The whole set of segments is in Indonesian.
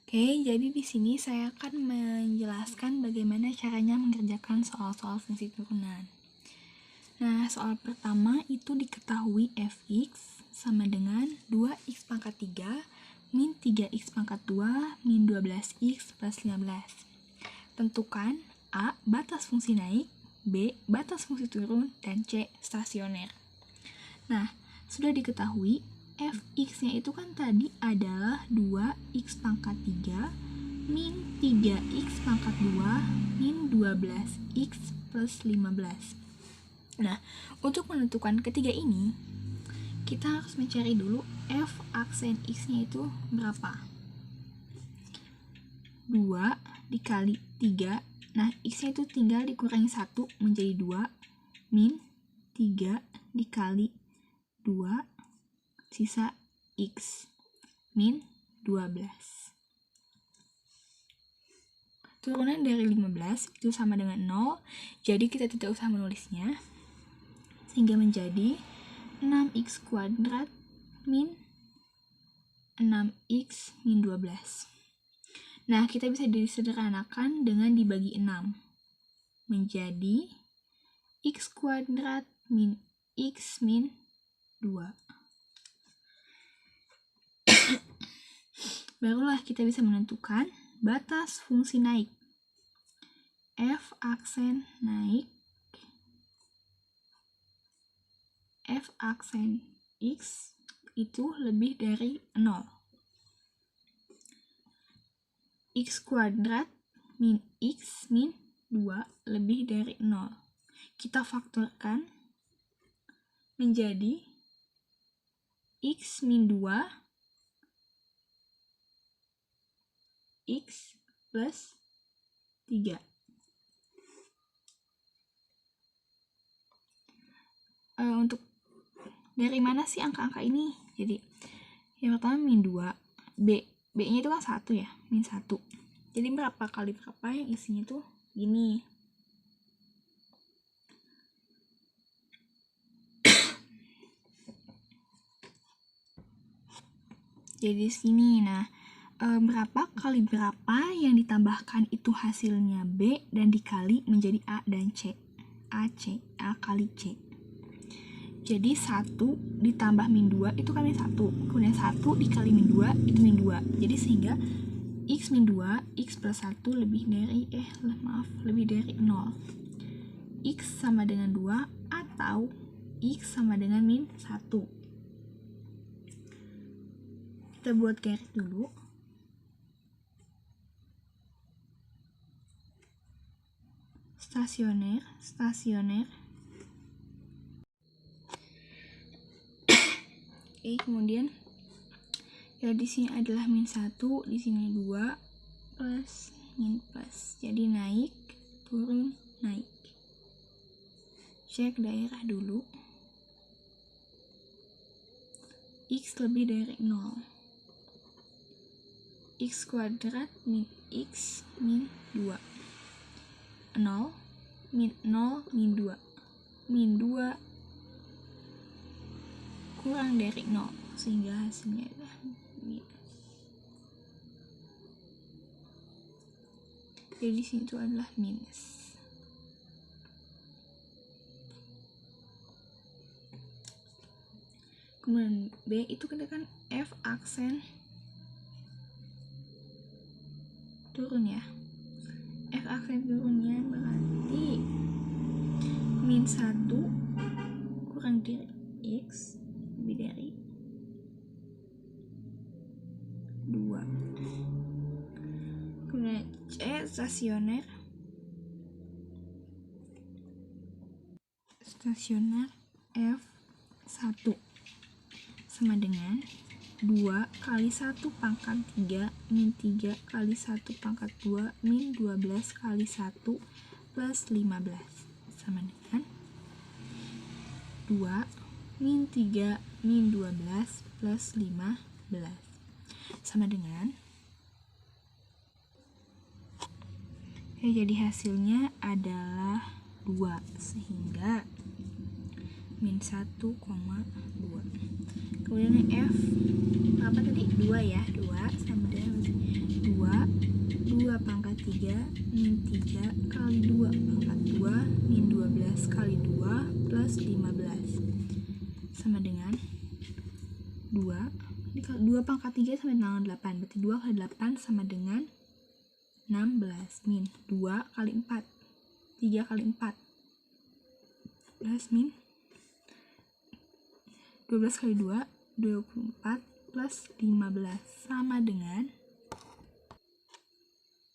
Oke, jadi di sini saya akan menjelaskan bagaimana caranya mengerjakan soal-soal fungsi turunan. Nah, soal pertama itu diketahui fx sama dengan 2x pangkat 3 min 3x pangkat 2 min 12x plus 15. Tentukan A. Batas fungsi naik, B. Batas fungsi turun, dan C. Stasioner. Nah, sudah diketahui fx-nya itu kan tadi adalah 2x pangkat 3 min 3x pangkat 2 min 12x plus 15. Nah, untuk menentukan ketiga ini, kita harus mencari dulu f aksen x-nya itu berapa. 2 dikali 3, nah x-nya itu tinggal dikurangi 1 menjadi 2 min 3 dikali 2 sisa x min 12. Turunan dari 15 itu sama dengan 0, jadi kita tidak usah menulisnya, sehingga menjadi 6x kuadrat min 6x min 12. Nah, kita bisa disederhanakan dengan dibagi 6 menjadi x kuadrat min x min 2. Barulah kita bisa menentukan batas fungsi naik. F aksen naik, f aksen x itu lebih dari 0. X kuadrat min x min 2 lebih dari 0. Kita faktorkan menjadi x min 2 x plus 3. Untuk dari mana sih angka-angka ini? Jadi yang pertama min 2, B-nya itu kan 1 ya, min 1. Jadi berapa kali berapa yang isinya tuh gini. Jadi sini, nah berapa kali berapa yang ditambahkan itu hasilnya B dan dikali menjadi A dan C. A kali C. Jadi 1 ditambah min 2 itu kan min 1. Kemudian 1 dikali min 2 itu min 2. Jadi sehingga x min 2, x plus 1 lebih dari lebih dari 0. X sama dengan 2 atau x sama dengan min 1. Kita buat garis dulu. Stasioner. Oke, kemudian ya di sini adalah min 1, di sini 2 plus min plus. Jadi naik, turun, naik. Cek daerah dulu. X lebih dari 0. X kuadrat min x min 2. 0 min 0 min 2. Min 2 kurang dari 0, sehingga hasilnya adalah minus. Jadi di sini itu adalah minus. Kemudian B itu kita kan F aksen turun ya. F aksen turunnya berarti min 1 kurang dari X lebih dari 2. Kemudian C stasioner F1 sama dengan 2 kali 1 pangkat 3 min 3 kali 1 pangkat 2 min 12 kali 1 plus 15 sama dengan 2 min 3 min 12 plus 15 sama dengan jadi hasilnya adalah 2, sehingga min 1,2. Kemudian F berapa tadi? 2 ya, 2 sama dengan 2 kali tanggal 8. Berarti 2 kali 8 sama dengan 16 min 2 kali 4. 3 kali 4. 12 min 12 kali 2, 24 plus 15 sama dengan,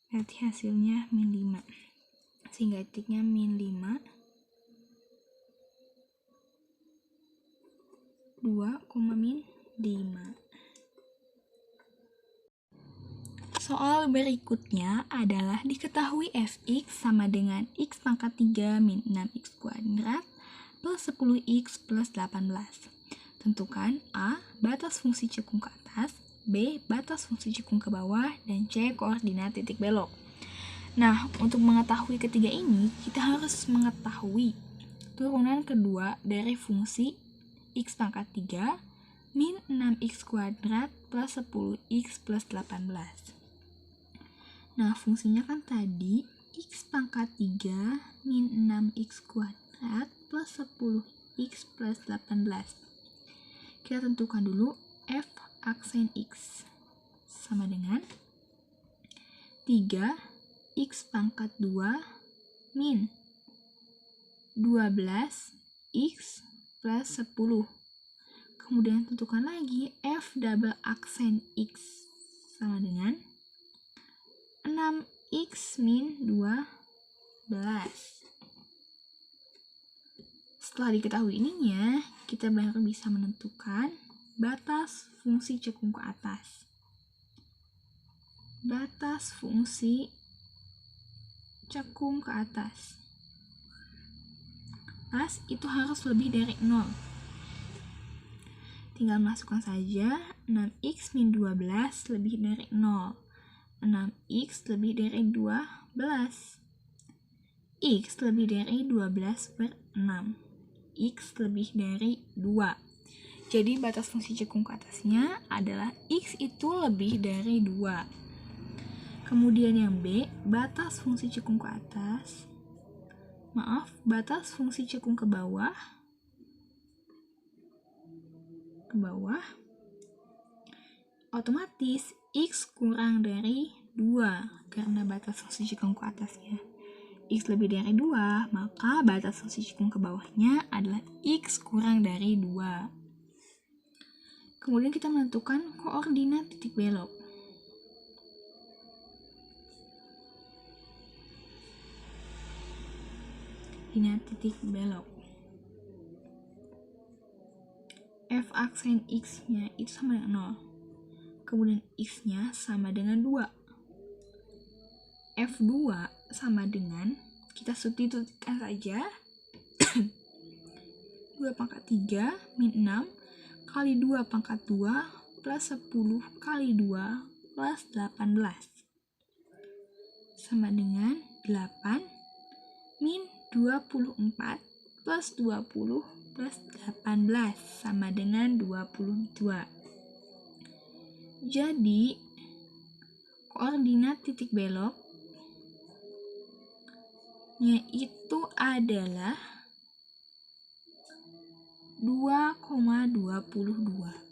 berarti hasilnya min 5. Sehingga titiknya min 5, 2, min 5. Soal berikutnya adalah diketahui fx sama dengan x pangkat 3 min 6x kuadrat plus 10x plus 18. Tentukan A. Batas fungsi cekung ke atas, B. Batas fungsi cekung ke bawah, dan C. Koordinat titik belok. Nah, untuk mengetahui ketiga ini, kita harus mengetahui turunan kedua dari fungsi x pangkat 3 min 6x kuadrat plus 10x plus 18. Nah, fungsinya kan tadi x pangkat 3 min 6x kuadrat plus 10x plus 18. Kita tentukan dulu f aksen x sama dengan 3x pangkat 2 min 12x plus 10. Kemudian tentukan lagi f double aksen x sama dengan 6x min 12. Setelah diketahui ininya, kita baru bisa menentukan batas fungsi cekung ke atas. Batas fungsi cekung ke atas. Pas itu harus lebih dari 0. Tinggal masukkan saja 6x min 12 lebih dari 0. 6x lebih dari 12. X lebih dari 12 per 6. X lebih dari 2. Jadi batas fungsi cekung ke atasnya adalah X itu lebih dari 2. Kemudian yang B, batas fungsi cekung ke atas. Batas fungsi cekung ke bawah. Otomatis X kurang dari 2 karena batas fungsi cekung ke atasnya X lebih dari 2, maka batas fungsi cekung ke bawahnya adalah X kurang dari 2. Kemudian kita menentukan koordinat titik belok. Koordinat titik belok. F aksen X-nya itu sama dengan 0. Kemudian X-nya sama dengan 2. F2 sama dengan, kita substitusikan saja 2 pangkat 3 min 6 kali 2 pangkat 2 plus 10 kali 2 plus 18 sama dengan 8 min 24 plus 20 plus 18 sama dengan 22. Jadi koordinat titik belok itu adalah 2,22.